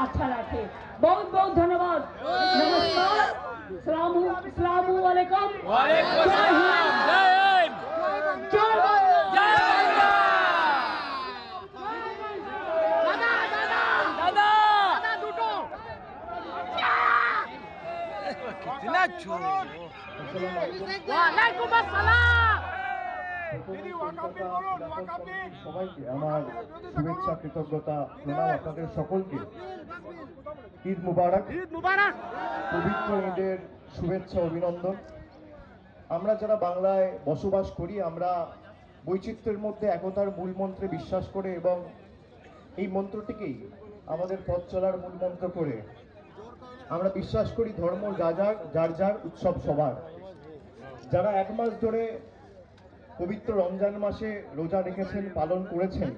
अच्छा रखे। बहुत बहुत धन्यवाद। नमस्कार। सलामु अलैकुम। वालेकुम सलाम। जय हिंद। जय भारत। जय दादा দুটো कितना चोर। वालेकुम আসসালাম। সবাইকে আমার শুভেচ্ছা, কৃতজ্ঞতা, প্রণাম আপনাদের সকলকে। ঈদ মুবারক। ঈদ মুবারক। পবিত্র ঈদের শুভেচ্ছা, অভিনন্দন। আমরা যারা বাংলায় বসবাস করি, আমরা বৈচিত্র্যের মধ্যে একতার মূল মন্ত্রে বিশ্বাস করে এবং এই মন্ত্রটিকেই আমাদের পথ চলার মূল মন্ত্র করে আমরা বিশ্বাস করি ধর্ম যার যার উৎসব সবার। যারা এক মাস ধরে পবিত্র রমজান মাসে রোজা রেখেছেন, পালন করেছেন,